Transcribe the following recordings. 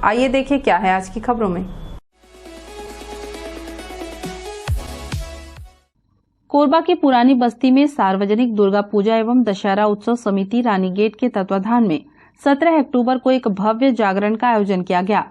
आइए देखें क्या है आज की खबरों में। कोरबा की पुरानी बस्ती में सार्वजनिक दुर्गा पूजा एवं दशहरा उत्सव समिति रानीगेट के तत्वाधान में 17 अक्टूबर को एक भव्य जागरण का आयोजन किया गया।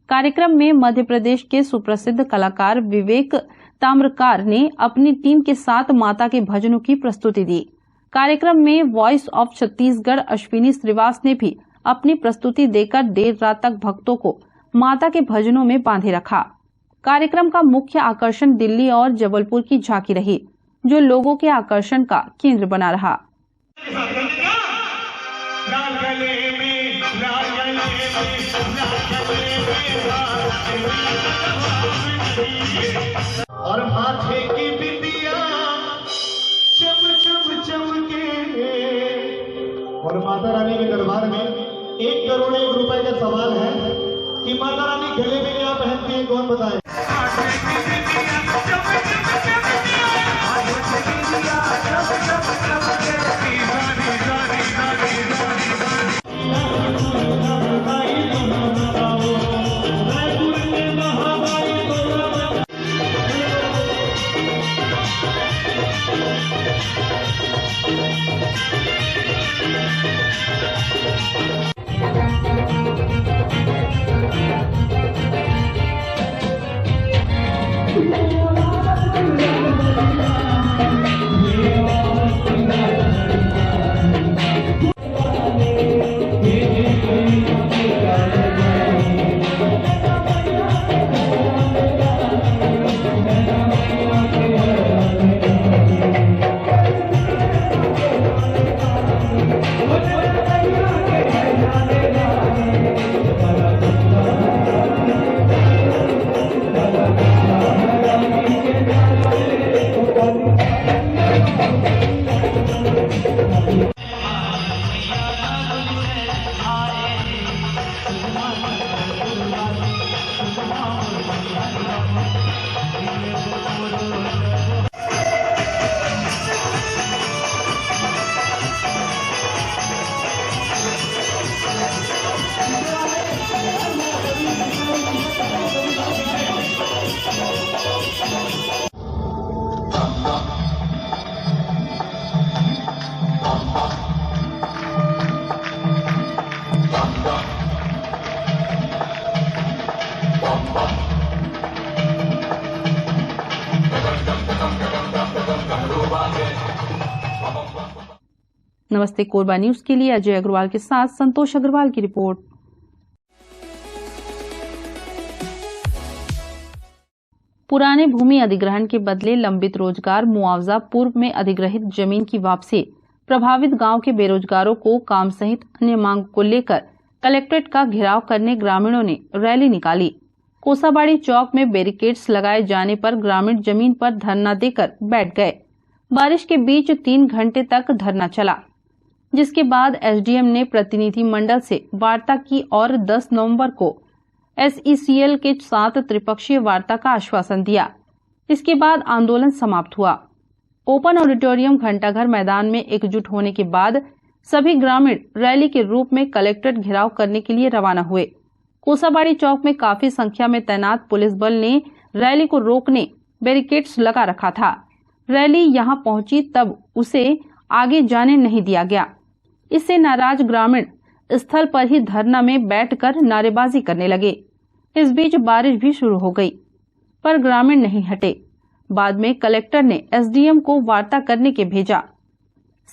कार्यक्रम में मध्य प्रदेश के सुप्रसिद्ध कलाकार विवेक ताम्रकार ने अपनी टीम के साथ माता के भजनों की प्रस्तुति दी। कार्यक्रम में वॉइस ऑफ छत्तीसगढ़ अश्विनी श्रीवास ने भी अपनी प्रस्तुति देकर देर रात तक भक्तों को माता के भजनों में बांधे रखा। कार्यक्रम का मुख्य आकर्षण दिल्ली और जबलपुर की झांकी रही, जो लोगों के आकर्षण का केंद्र बना रहा। और माथे की बिंदिया चम चम चमके। और माता रानी के दरबार में 1 करोड़ 1 रुपए का सवाल है कि माता रानी गले में क्या पहनती है, कौन बताए? नमस्ते कोरबा न्यूज के लिए अजय अग्रवाल के साथ संतोष अग्रवाल की रिपोर्ट। पुराने भूमि अधिग्रहण के बदले लंबित रोजगार मुआवजा, पूर्व में अधिग्रहित जमीन की वापसी, प्रभावित गांव के बेरोजगारों को काम सहित अन्य मांग को लेकर कलेक्ट्रेट का घेराव करने ग्रामीणों ने रैली निकाली। कोसाबाड़ी चौक में बैरिकेड्स लगाए जाने पर ग्रामीण जमीन पर धरना देकर बैठ गए। बारिश के बीच 3 घंटे तक धरना चला, जिसके बाद एसडीएम ने प्रतिनिधि मंडल से वार्ता की और 10 नवंबर को एसईसीएल के साथ त्रिपक्षीय वार्ता का आश्वासन दिया। इसके बाद आंदोलन समाप्त हुआ। ओपन ऑडिटोरियम घंटाघर मैदान में एकजुट होने के बाद सभी ग्रामीण रैली के रूप में कलेक्ट्रेट घेराव करने के लिए रवाना हुए। कोसाबाड़ी चौक में काफी संख्या में तैनात पुलिस बल ने रैली को रोकने बैरिकेड्स लगा रखा था। रैली यहां पहुंची तब उसे आगे जाने नहीं दिया गया। इससे नाराज ग्रामीण स्थल पर ही धरना में बैठकर नारेबाजी करने लगे। इस बीच बारिश भी शुरू हो गई, पर ग्रामीण नहीं हटे। बाद में कलेक्टर ने एसडीएम को वार्ता करने के भेजा,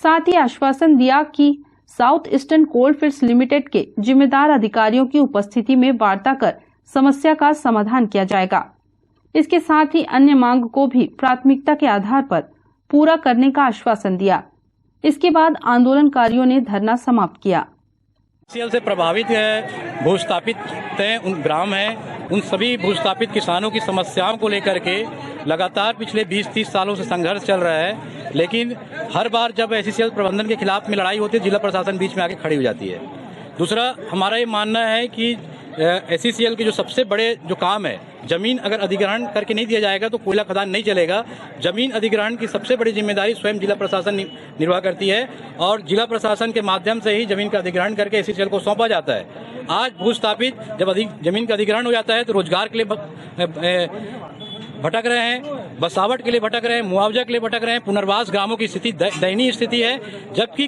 साथ ही आश्वासन दिया कि साउथ ईस्टर्न कोलफील्ड्स लिमिटेड के जिम्मेदार अधिकारियों की उपस्थिति में वार्ता कर समस्या का समाधान किया जाएगा। इसके साथ ही अन्य मांग को भी प्राथमिकता के आधार पर पूरा करने का आश्वासन दिया। इसके बाद आंदोलनकारियों ने धरना समाप्त किया। से प्रभावित है भूस्थापित उन ग्राम हैं, उन सभी भूस्थापित किसानों की समस्याओं को लेकर के लगातार पिछले 20-30 सालों से संघर्ष चल रहा है। लेकिन हर बार जब एसईसीएल प्रबंधन के खिलाफ में लड़ाई होती है, जिला प्रशासन बीच में आके खड़ी हो जाती है। दूसरा, हमारा ये मानना है कि SCCL के जो सबसे बड़े जो काम है, जमीन अगर अधिग्रहण करके नहीं दिया जाएगा तो कोयला खदान नहीं चलेगा। जमीन अधिग्रहण की सबसे बड़ी जिम्मेदारी स्वयं जिला प्रशासन निर्वाह करती है और जिला प्रशासन के माध्यम से ही जमीन का अधिग्रहण करके SCCL को सौंपा जाता है। आज भूस्थापित जब जमीन का अधिग्रहण हो जाता है तो रोजगार के लिए भटक रहे हैं, बसावट के लिए भटक रहे हैं, मुआवजा के लिए भटक रहे हैं। पुनर्वास ग्रामों की स्थिति दयनीय स्थिति है। जबकि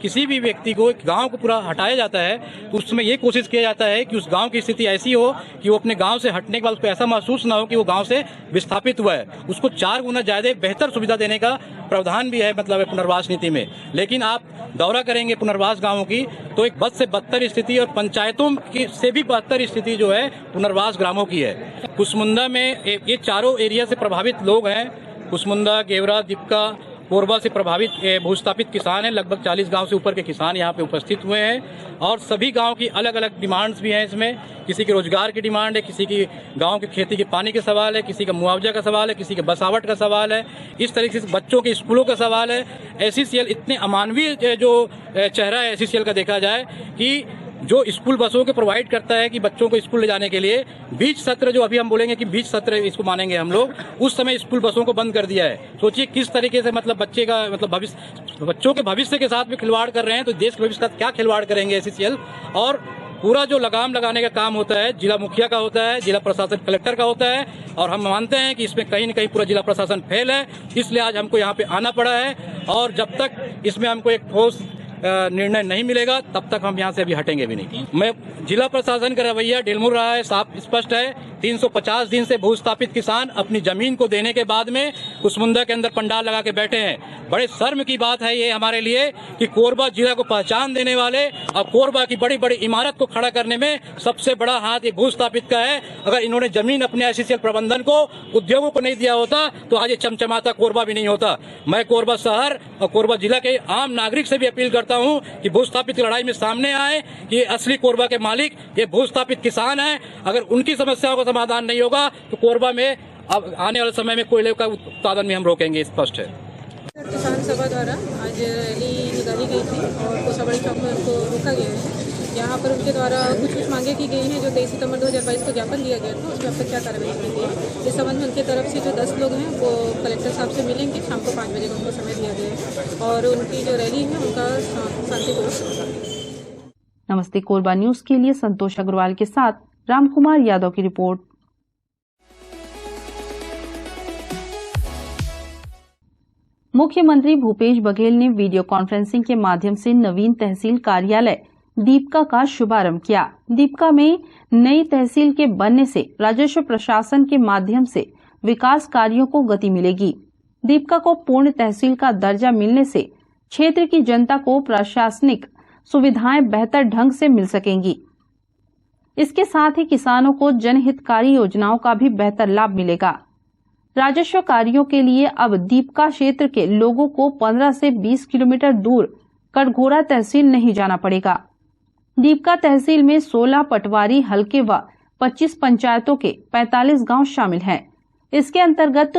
किसी भी व्यक्ति को एक गांव को पूरा हटाया जाता है तो उसमें ये कोशिश किया जाता है कि उस गांव की स्थिति ऐसी हो कि वो अपने गांव से हटने के बाद उसको ऐसा महसूस ना हो कि वो गांव से विस्थापित हुआ है। उसको 4 गुना ज्यादा बेहतर सुविधा देने का प्रावधान भी है, मतलब पुनर्वास नीति में। लेकिन आप दौरा करेंगे पुनर्वास गांवों की तो एक बद से बदतर स्थिति और पंचायतों की से भी बदतर स्थिति जो है पुनर्वास ग्रामों की है। कुसमुंडा में ये चारों एरिया से प्रभावित लोग हैं। कुसमुंडा, गेवरा, दीपका, कोरबा से प्रभावित भूस्थापित किसान हैं। लगभग 40 गांव से ऊपर के किसान यहाँ पे उपस्थित हुए हैं और सभी गांव की अलग अलग डिमांड्स भी हैं इसमें। किसी के रोजगार की डिमांड है, किसी की गांव की खेती के पानी के सवाल है, किसी का मुआवजा का सवाल है, किसी के बसावट का सवाल है। इस तरीके से बच्चों के स्कूलों का सवाल है। SCCL इतने अमानवीय जो चेहरा है SCCL का देखा जाए कि जो स्कूल बसों के प्रोवाइड करता है कि बच्चों को स्कूल ले जाने के लिए बीच सत्र, जो अभी हम बोलेंगे कि बीच सत्र इसको मानेंगे हम लोग, उस समय स्कूल बसों को बंद कर दिया है। सोचिए किस तरीके से मतलब बच्चे का मतलब भविष्य, बच्चों के भविष्य के साथ भी खिलवाड़ कर रहे हैं, तो देश के भविष्य के साथ क्या खिलवाड़ करेंगे SCCL। और पूरा जो लगाम लगाने का काम होता है जिला मुखिया का होता है, जिला प्रशासन कलेक्टर का होता है और हम मानते हैं कि इसमें कहीं न कहीं पूरा जिला प्रशासन फेल है। इसलिए आज हमको यहाँ पे आना पड़ा है और जब तक इसमें हमको एक ठोस निर्णय नहीं मिलेगा तब तक हम यहाँ से अभी हटेंगे भी नहीं। मैं जिला प्रशासन का रवैया ढिलमुल रहा है, साफ स्पष्ट है। 350 दिन से भूस्थापित किसान अपनी जमीन को देने के बाद में कुसमुंडा के अंदर पंडाल लगा के बैठे हैं। बड़े शर्म की बात है ये हमारे लिए कि कोरबा जिला को पहचान देने वाले और कोरबा की बड़ी बड़ी इमारत को खड़ा करने में सबसे बड़ा हाथ ये भूस्थापित का है। अगर इन्होंने जमीन अपने SCCL प्रबंधन को, उद्योगों को नहीं दिया होता तो आज ये चमचमाता कोरबा भी नहीं होता। मैं कोरबा शहर और कोरबा जिला के आम नागरिक से भी अपील करता हूं कि भूस्थापित की लड़ाई में सामने आए कि असली कोरबा के मालिक ये भूस्थापित किसान हैं। अगर उनकी समस्याओं का समाधान नहीं होगा तो कोरबा में अब आने वाले समय में कोयले का उत्पादन भी हम रोकेंगे, स्पष्ट है। किसान सभा द्वारा आज रैली निकाली गई थी और कोसाबड़ी चौक में उनको रोका गया है। यहाँ पर उनके द्वारा कुछ मांगे की गई हैं जो 23 सितंबर 2022 को ज्ञापन दिया गया था, उसमें अब तक क्या कार्रवाई की गई है। इस संबंध में उनकी तरफ से जो 10 लोग हैं वो कलेक्टर साहब से मिलेंगे। शाम को 5 बजे का उनको समय दिया गया है और उनकी जो रैली है उनका शांतिपूर्वक। नमस्ते कोरबा न्यूज के लिए संतोष अग्रवाल के साथ रामकुमार यादव की रिपोर्ट। मुख्यमंत्री भूपेश बघेल ने वीडियो कॉन्फ्रेंसिंग के माध्यम से नवीन तहसील कार्यालय दीपका का शुभारंभ किया। दीपका में नई तहसील के बनने से राजस्व प्रशासन के माध्यम से विकास कार्यों को गति मिलेगी। दीपका को पूर्ण तहसील का दर्जा मिलने से क्षेत्र की जनता को प्रशासनिक सुविधाएं बेहतर ढंग से मिल सकेंगी। इसके साथ ही किसानों को जनहितकारी योजनाओं का भी बेहतर लाभ मिलेगा। राजस्व कार्यों के लिए अब दीपका क्षेत्र के लोगों को 15 से 20 किलोमीटर दूर कटघोरा तहसील नहीं जाना पड़ेगा। दीपका तहसील में 16 पटवारी हलके व 25 पंचायतों के 45 गांव शामिल हैं। इसके अंतर्गत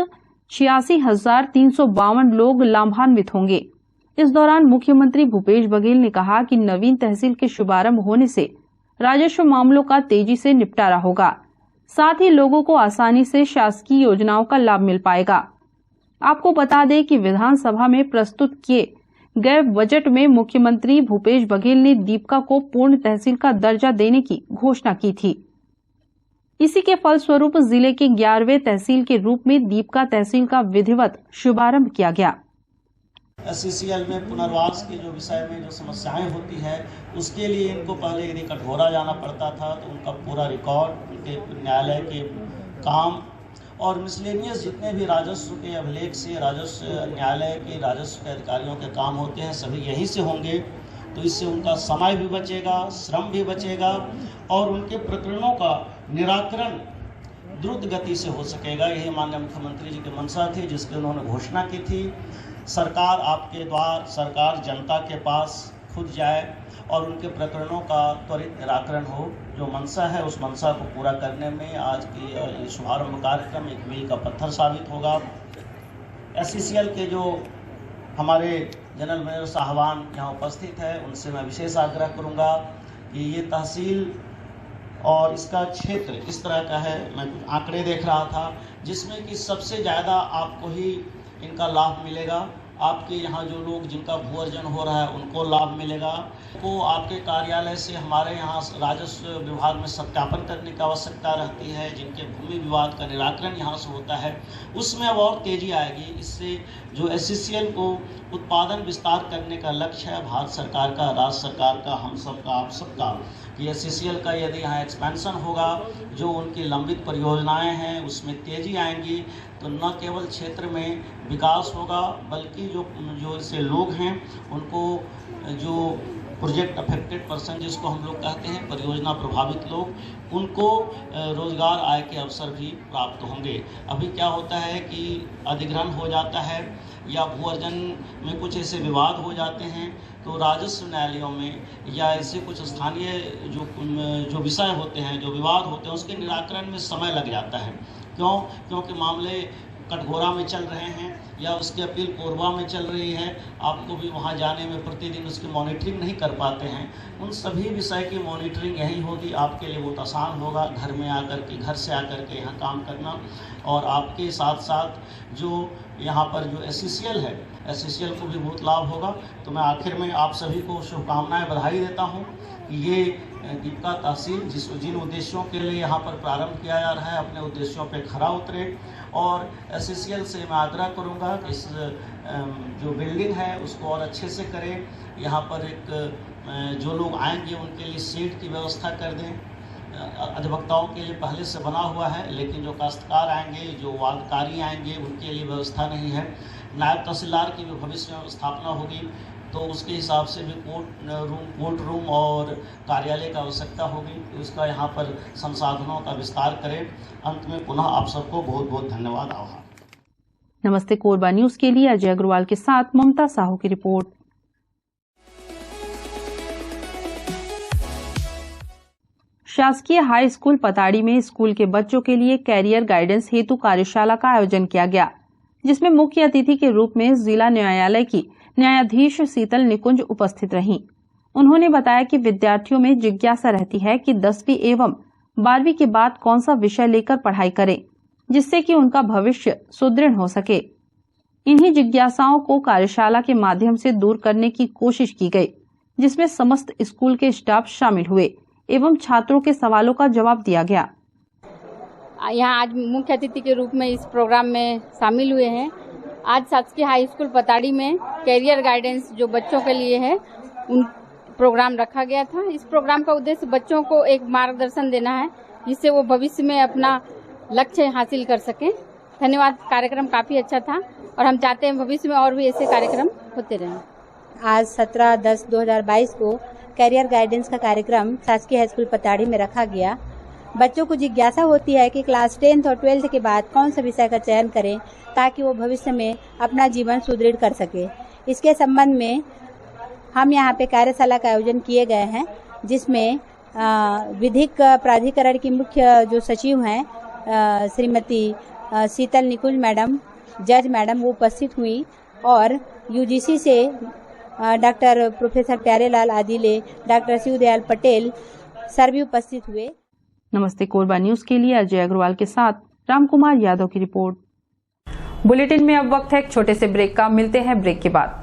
86,352 लोग लाभान्वित होंगे। इस दौरान मुख्यमंत्री भूपेश बघेल ने कहा कि नवीन तहसील के शुभारंभ होने से राजस्व मामलों का तेजी से निपटारा होगा, साथ ही लोगों को आसानी से शासकीय योजनाओं का लाभ मिल पाएगा। आपको बता दें कि विधानसभा में प्रस्तुत किए गए बजट में मुख्यमंत्री भूपेश बघेल ने दीपका को पूर्ण तहसील का दर्जा देने की घोषणा की थी। इसी के फलस्वरूप जिले के 11वें तहसील के रूप में दीपका तहसील का विधिवत शुभारंभ किया गया। SCCL में पुनर्वास के जो विषय में जो समस्याएं होती है उसके लिए इनको पहले यदि कटघोरा जाना पड़ता था तो उनका पूरा रिकॉर्ड, उनके न्यायालय के काम और मिसलेनियस जितने भी राजस्व के अभिलेख से राजस्व न्यायालय के राजस्व के अधिकारियों के काम होते हैं सभी यहीं से होंगे। तो इससे उनका समय भी बचेगा, श्रम भी बचेगा और उनके प्रकरणों का निराकरण द्रुत गति से हो सकेगा। यही माननीय मुख्यमंत्री जी की मंशा थी जिसकी उन्होंने घोषणा की थी। सरकार आपके द्वार, सरकार जनता के पास खुद जाए और उनके प्रकरणों का त्वरित निराकरण हो। जो मंशा है उस मंशा को पूरा करने में आज की ये शुभारंभ कार्यक्रम एक मील का पत्थर साबित होगा। SCCL के जो हमारे जनरल मैनेजर साहबान यहाँ उपस्थित है उनसे मैं विशेष आग्रह करूँगा कि ये तहसील और इसका क्षेत्र इस तरह का है, मैं कुछ आंकड़े देख रहा था जिसमें कि सबसे ज़्यादा आपको ही इनका लाभ मिलेगा। आपके यहाँ जो लोग जिनका भू अर्जन हो रहा है उनको लाभ मिलेगा। को आपके कार्यालय से हमारे यहाँ राजस्व विभाग में सत्यापन करने की आवश्यकता रहती है। जिनके भूमि विवाद का निराकरण यहाँ से होता है उसमें अब और तेज़ी आएगी। इससे जो SCCL को उत्पादन विस्तार करने का लक्ष्य है भारत सरकार का, राज्य सरकार का, हम सबका, आप सबका, कि SCCL का यदि यहाँ एक्सपेंशन होगा, जो उनकी लंबित परियोजनाएं हैं उसमें तेज़ी आएंगी, तो न केवल क्षेत्र में विकास होगा बल्कि जो इससे लोग हैं उनको, जो प्रोजेक्ट अफेक्टेड पर्सन जिसको हम लोग कहते हैं, परियोजना प्रभावित लोग, उनको रोजगार आय के अवसर भी प्राप्त होंगे। अभी क्या होता है कि अधिग्रहण हो जाता है या भू अर्जन में कुछ ऐसे विवाद हो जाते हैं तो राजस्व न्यायालयों में या ऐसे कुछ स्थानीय जो विषय होते हैं, जो विवाद होते हैं, उसके निराकरण में समय लग जाता है। क्योंकि मामले कटघोरा में चल रहे हैं या उसकी अपील कोरबा में चल रही है, आपको भी वहां जाने में प्रतिदिन उसकी मॉनिटरिंग नहीं कर पाते हैं। उन सभी विषय की मॉनिटरिंग यही होगी, आपके लिए बहुत आसान होगा घर में आकर के, घर से आकर के यहाँ काम करना। और आपके साथ साथ जो यहाँ पर जो SCCL है, SCCL को भी बहुत लाभ होगा। तो मैं आखिर में आप सभी को शुभकामनाएं, बधाई देता हूँ कि ये दीपका तहसील जिन उद्देश्यों के लिए यहाँ पर प्रारंभ किया जा रहा है, अपने उद्देश्यों पे खरा उतरे। और SCCL से मैं आग्रह करूँगा कि इस जो बिल्डिंग है उसको और अच्छे से करें। यहाँ पर एक जो लोग आएंगे उनके लिए सीट की व्यवस्था कर दें। अधिवक्ताओं के लिए पहले से बना हुआ है, लेकिन जो काश्तकार आएंगे, जो वादकारी आएंगे, उनके लिए व्यवस्था नहीं है। नायब तहसीलदार की भी भविष्य में स्थापना होगी, तो उसके हिसाब से भी कोर्ट रूम और कार्यालय का आवश्यकता होगी। तो इसका यहाँ पर संसाधनों का विस्तार करें। अंत में पुनः आप सबको बहुत बहुत धन्यवाद, आभार। नमस्ते कोरबा न्यूज के लिए अजय अग्रवाल के साथ ममता साहू की रिपोर्ट। शासकीय हाई स्कूल पताड़ी में स्कूल के बच्चों के लिए कैरियर गाइडेंस हेतु कार्यशाला का आयोजन किया गया, जिसमें मुख्य अतिथि के रूप में जिला न्यायालय की न्यायाधीश शीतल निकुंज उपस्थित रहीं। उन्होंने बताया कि विद्यार्थियों में जिज्ञासा रहती है कि 10वीं एवं 12वीं के बाद कौन सा विषय लेकर पढ़ाई करें, जिससे कि उनका भविष्य सुदृढ़ हो सके। इन्हीं जिज्ञासाओं को कार्यशाला के माध्यम से दूर करने की कोशिश की गई, जिसमें समस्त स्कूल के स्टाफ शामिल हुए एवं छात्रों के सवालों का जवाब दिया गया। यहाँ आज मुख्य अतिथि के रूप में इस प्रोग्राम में शामिल हुए हैं। आज शासकीय हाई स्कूल पताड़ी में कैरियर गाइडेंस जो बच्चों के लिए है, उन प्रोग्राम रखा गया था। इस प्रोग्राम का उद्देश्य बच्चों को एक मार्गदर्शन देना है, जिससे वो भविष्य में अपना लक्ष्य हासिल कर सकें। धन्यवाद। कार्यक्रम काफी अच्छा था और हम चाहते हैं भविष्य में और भी ऐसे कार्यक्रम होते रहें। आज 17/10/2022 को कैरियर गाइडेंस का कार्यक्रम शासकीय हाई स्कूल पताड़ी में रखा गया। बच्चों को जिज्ञासा होती है कि क्लास 10th और 12th के बाद कौन सा विषय का चयन करें ताकि वो भविष्य में अपना जीवन सुदृढ़ कर सके। इसके संबंध में हम यहाँ पे कार्यशाला का आयोजन किए गए हैं, जिसमें विधिक प्राधिकरण की मुख्य जो सचिव हैं श्रीमती शीतल निकुंज मैडम, जज मैडम, वो उपस्थित हुई और UGC से डॉक्टर प्रोफेसर प्यारेलाल आदिले, डॉक्टर शिवदयाल पटेल सर भी उपस्थित हुए। नमस्ते कोरबा न्यूज के लिए अजय अग्रवाल के साथ रामकुमार यादव की रिपोर्ट। बुलेटिन में अब वक्त है एक छोटे से ब्रेक का। मिलते हैं ब्रेक के बाद।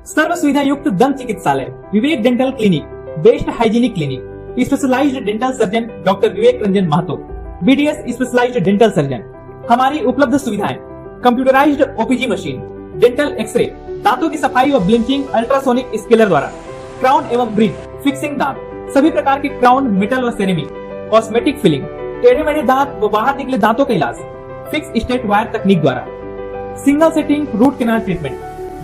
सर्व सुविधा युक्त दंत चिकित्सालय Vivek dental clinic, best hygienic clinic, specialised dental surgeon doctor Vivek Ranjan Mahato, BDS specialised dental surgeon. हमारी उपलब्ध सुविधाएं: computerised OPG machine, dental X-ray, दांतों की सफाई और ब्लिंचिंग अल्ट्रासोनिक स्केलर द्वारा, क्राउन एवं ब्रिज, फिक्सिंग दांत, सभी प्रकार के क्राउन, मेटल और सेरेमिक, कॉस्मेटिक फिलिंग, टेढ़े मेढ़े दांत व बाहर निकले दांतों का इलाज फिक्स स्टेट वायर तकनीक द्वारा, single setting root canal treatment,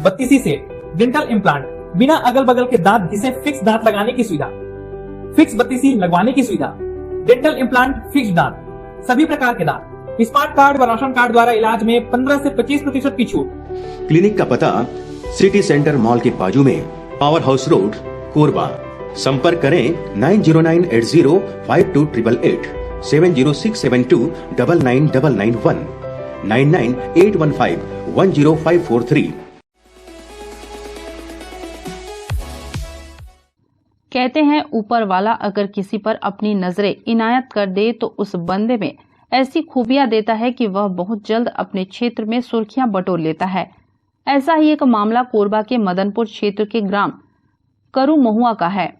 32 set dental implant, बिना अगल बगल के दांत घिसे फिक्स दांत लगाने की सुविधा, फिक्स 32 लगवाने की सुविधा, डेंटल इम्प्लांट, फिक्स दांत, सभी प्रकार के दांत, स्मार्ट कार्ड व राशन कार्ड द्वारा इलाज में 15 से 25% की छूट। क्लिनिक का पता सिटी सेंटर मॉल के बाजू में, पावर हाउस रोड, कोरबा। संपर्क करें 9098052888, 7067299991, 9981510543। कहते हैं ऊपर वाला अगर किसी पर अपनी नजरें इनायत कर दे तो उस बंदे में ऐसी खूबियां देता है कि वह बहुत जल्द अपने क्षेत्र में सुर्खियां बटोर लेता है। ऐसा ही एक मामला कोरबा के मदनपुर क्षेत्र के ग्राम करू महुआ का है,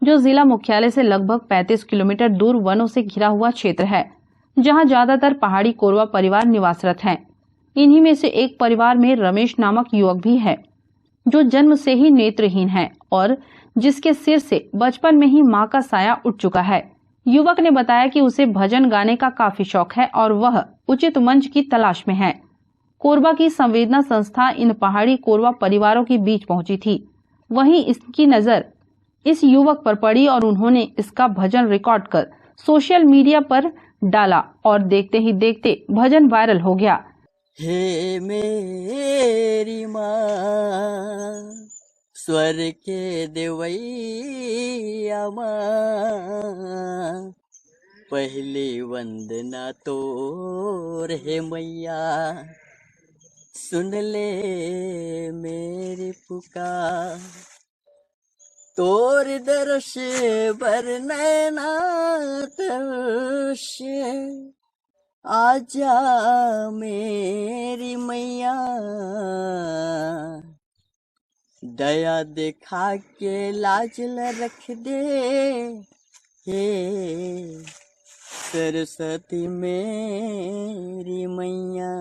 जो जिला मुख्यालय से लगभग 35 किलोमीटर दूर वनों से घिरा हुआ क्षेत्र है, जहां ज्यादातर पहाड़ी कोरबा परिवार निवासरत हैं। इन्हीं में से एक परिवार में रमेश नामक युवक भी है, जो जन्म से ही नेत्रहीन है और जिसके सिर से बचपन में ही मां का साया उठ चुका है। युवक ने बताया कि उसे भजन गाने का काफी शौक है और वह उचित मंच की तलाश में है। कोरबा की संवेदना संस्था इन पहाड़ी कोरबा परिवारों के बीच पहुंची थी। वहीं इसकी नजर इस युवक पर पड़ी और उन्होंने इसका भजन रिकॉर्ड कर सोशल मीडिया पर डाला और देखते ही देखते भजन वायरल हो गया। हे मेरी माँ स्वर के देवैया माँ, पहली वंदना तोर है मैया, सुन ले मेरी पुकार, तोर दर्श बरनैना तरश, आजा मेरी मैया, दया दिखा के लाज ल रख दे, हे सरस्वती मेरी मैया।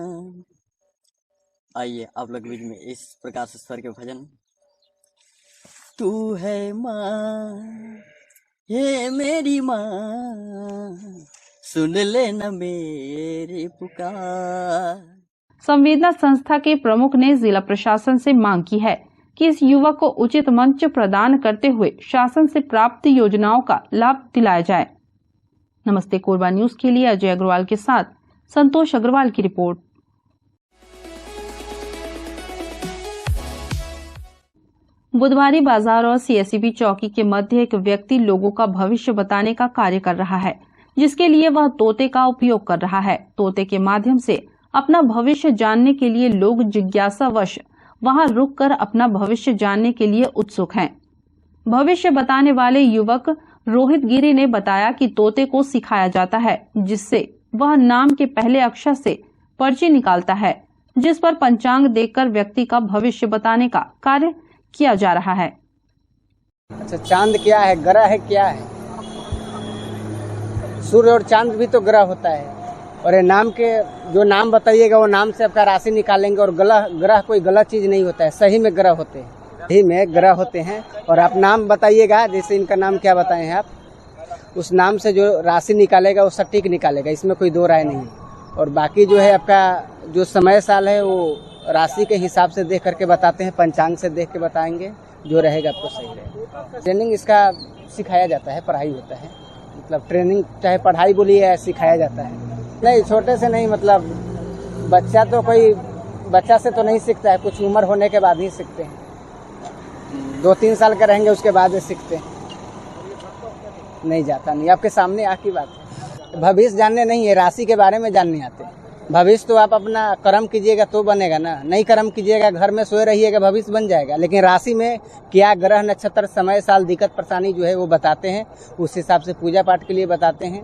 आइए आप लोग बीच में इस प्रकार से स्वर के भजन। तू है माँ, हे मेरी माँ, सुन ले न मेरी पुकार। संवेदना संस्था के प्रमुख ने जिला प्रशासन से मांग की है कि इस युवक को उचित मंच प्रदान करते हुए शासन से प्राप्त योजनाओं का लाभ दिलाया जाए। नमस्ते कोरबा न्यूज के लिए अजय अग्रवाल के साथ संतोष अग्रवाल की रिपोर्ट। बुधवारी बाजार और सीएसईबी चौकी के मध्य एक व्यक्ति लोगों का भविष्य बताने का कार्य कर रहा है, जिसके लिए वह तोते का उपयोग कर रहा है। तोते के माध्यम से अपना भविष्य जानने के लिए लोग जिज्ञासावश वहां रुककर अपना भविष्य जानने के लिए उत्सुक हैं। भविष्य बताने वाले युवक रोहित गिरी ने बताया कि तोते को सिखाया जाता है, जिससे वह नाम के पहले अक्षर से पर्ची निकालता है, जिस पर पंचांग देखकर व्यक्ति का भविष्य बताने का कार्य किया जा रहा है। अच्छा, चांद क्या है, ग्रह है, क्या है? सूर्य और चांद भी तो ग्रह होता है। और ये नाम के जो नाम बताइएगा वो नाम से आपका राशि निकालेंगे। और ग्रह कोई गलत चीज नहीं होता है, सही में ग्रह होते हैं, सही में ग्रह होते हैं। और आप नाम बताइएगा, जैसे इनका नाम क्या बताए हैं आप, उस नाम से जो राशि निकालेगा वो सटीक निकालेगा, इसमें कोई दो राय नहीं। और बाकी जो है आपका जो समय साल है वो राशि के हिसाब से देख करके बताते हैं, पंचांग से देख के बताएंगे, जो रहेगा आपको सही रहेगा। ट्रेनिंग इसका सिखाया जाता है, पढ़ाई होता है, मतलब ट्रेनिंग चाहे पढ़ाई बोलिए या सिखाया जाता है। नहीं, छोटे से नहीं, मतलब बच्चा से तो नहीं सीखता है, कुछ उम्र होने के बाद ही सीखते हैं। 2-3 साल के रहेंगे उसके बाद सीखते हैं। नहीं जाता नहीं, आपके सामने आकी बात है। भविष्य जानने नहीं है, राशि के बारे में जानने आते हैं। भविष्य तो आप अपना कर्म कीजिएगा तो बनेगा ना, नहीं कर्म कीजिएगा, घर में सोए रहिएगा, भविष्य बन जाएगा। लेकिन राशि में क्या ग्रह नक्षत्र समय साल दिक्कत परेशानी जो है वो बताते हैं, उस हिसाब से पूजा पाठ के लिए बताते हैं।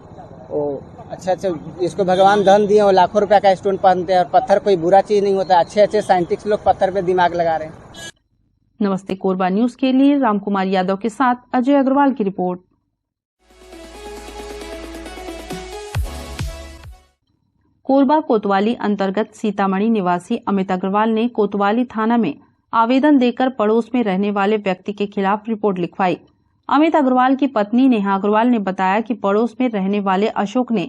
अच्छा, इसको भगवान धन दिए और लाखों रुपया का स्टोन पहनते हैं। और पत्थर कोई बुरा चीज नहीं होता, अच्छे साइंटिस्ट लोग पत्थर पे दिमाग लगा रहे हैं। नमस्ते कोरबा न्यूज के लिए रामकुमार यादव के साथ अजय अग्रवाल की रिपोर्ट। कोरबा कोतवाली अंतर्गत सीतामढ़ी निवासी अमित अग्रवाल ने कोतवाली थाना में आवेदन देकर पड़ोस में रहने वाले व्यक्ति के खिलाफ रिपोर्ट लिखवाई। अमित अग्रवाल की पत्नी नेहा अग्रवाल ने बताया कि पड़ोस में रहने वाले अशोक ने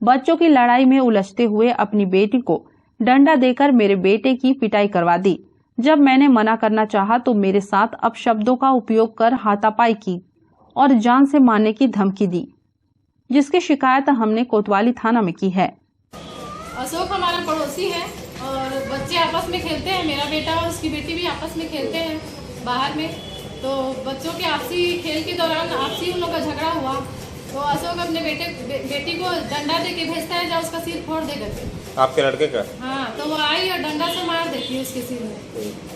बच्चों की लड़ाई में उलझते हुए अपनी बेटी को डंडा देकर मेरे बेटे की पिटाई करवा दी। जब मैंने मना करना चाहा तो मेरे साथ अपशब्दों का उपयोग कर हाथापाई की और जान से मारने की धमकी दी, जिसकी शिकायत हमने कोतवाली थाना में की है। अशोक हमारा पड़ोसी है और बच्चे आपस में खेलते हैं, मेरा बेटा और उसकी बेटी भी आपस में खेलते हैं बाहर में। तो बच्चों के आपसी खेल के दौरान आपसी उन लोग का झगड़ा हुआ, तो अशोक अपने बेटी को डंडा दे के भेजता है, जा उसका सिर फोड़ दे करके। आपके लड़के का? हाँ, तो वो आई और डंडा से मार देती है उसके सिर में,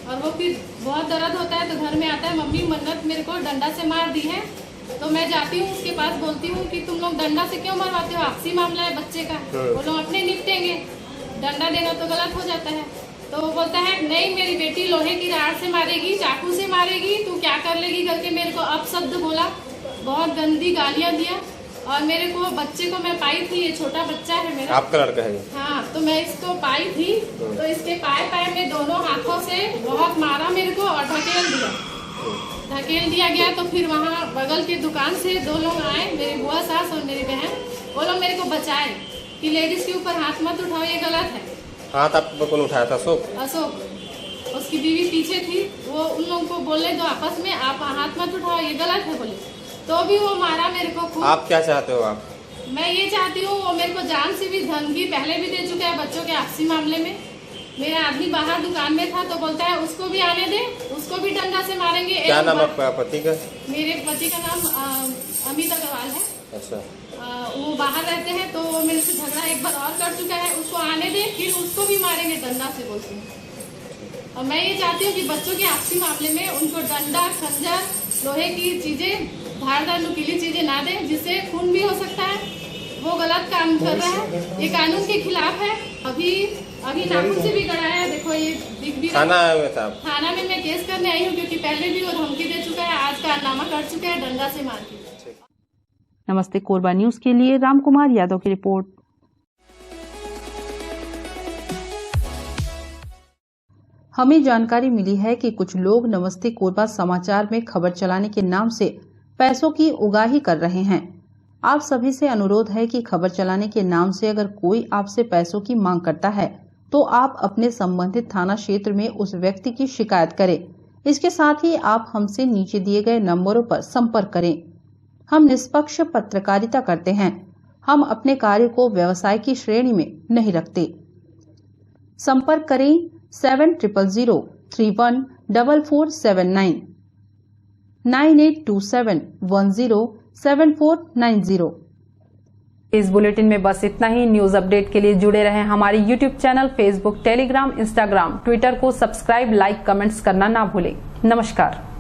और वो फिर बहुत दर्द होता है तो घर में आता है, मम्मी मन्नत मेरे को डंडा से मार दी है। तो मैं जाती हूँ उसके पास, बोलती हूँ कि तुम लोग डंडा से क्यों मरवाते हो, आपसी मामला है बच्चे का, वो लोग अपने निपटेंगे, डंडा देना तो गलत हो जाता है। तो वो बोलता है नहीं मेरी बेटी लोहे की राड से मारेगी, चाकू से मारेगी, तू क्या कर लेगी करके मेरे को अपशब्द बोला, बहुत गंदी गालियाँ दिया। और मेरे को बच्चे को मैं पाई थी, ये छोटा बच्चा है मेरा। आपका लड़का है? हाँ, तो मैं इसको पाई थी, तो इसके पाए में दोनों हाथों से बहुत मारा मेरे को और ढकेल दिया गया। तो फिर वहाँ बगल के दुकान से 2 लोग आए, मेरी बुआ सास और मेरी बहन, वो लोग मेरे को बचाए कि लेडीज के ऊपर हाथ मत उठाओ, ये गलत है। हाथ आप कौन उठाया था? अशोक, उसकी बीवी पीछे थी, वो उन लोगों को बोले दो आपस में, आप हाथ मत उठाओ, ये गलत है बोले, तो भी वो मारा मेरे को खूब। आप क्या चाहते हो? आप? मैं ये चाहती हूँ, वो मेरे को जान से भी धमकी पहले भी दे चुका है बच्चों के आपसी मामले में। मेरा आदमी बाहर दुकान में था तो बोलता है उसको भी आने दे, उसको भी डंडा से मारेंगे। क्या नाम आपका पति का? मेरे पति का नाम अमित अग्रवाल है। अच्छा। वो बाहर रहते हैं, तो मेरे से झगड़ा एक बार और कर चुका है, उसको आने दे, फिर उसको भी मारेंगे डंडा से बोलते हैं। और मैं ये चाहती हूँ कि बच्चों के आपसी मामले में उनको डंडा, खंजर, लोहे की चीजें, धारदार नुकीली चीजें ना दें, जिससे खून भी हो सकता है। वो गलत काम कर रहा है, ये कानून के खिलाफ है। अभी नाखून से भी गड़ाया, देखो ये दिख भी थाना आए हुए साहब? थाना में मैं केस करने आई हूँ, क्योंकि पहले भी वो धमकी दे चुका है, आज कारनामा कर चुका है डंडा से मार के। नमस्ते कोरबा न्यूज के लिए राम कुमार यादव की रिपोर्ट। हमें जानकारी मिली है कि कुछ लोग नमस्ते कोरबा समाचार में खबर चलाने के नाम से पैसों की उगाही कर रहे हैं। आप सभी से अनुरोध है कि खबर चलाने के नाम से अगर कोई आपसे पैसों की मांग करता है तो आप अपने संबंधित थाना क्षेत्र में उस व्यक्ति की शिकायत करें। इसके साथ ही आप हमसे नीचे दिए गए नंबरों पर संपर्क करें। हम निष्पक्ष पत्रकारिता करते हैं। हम अपने कार्य को व्यवसाय की श्रेणी में नहीं रखते। संपर्क करें 7000314479 9827107490। इस बुलेटिन में बस इतना ही। न्यूज अपडेट के लिए जुड़े रहें हमारे YouTube channel, Facebook, Telegram, Instagram, Twitter को सब्सक्राइब, लाइक, कमेंट्स करना ना भूलें। नमस्कार।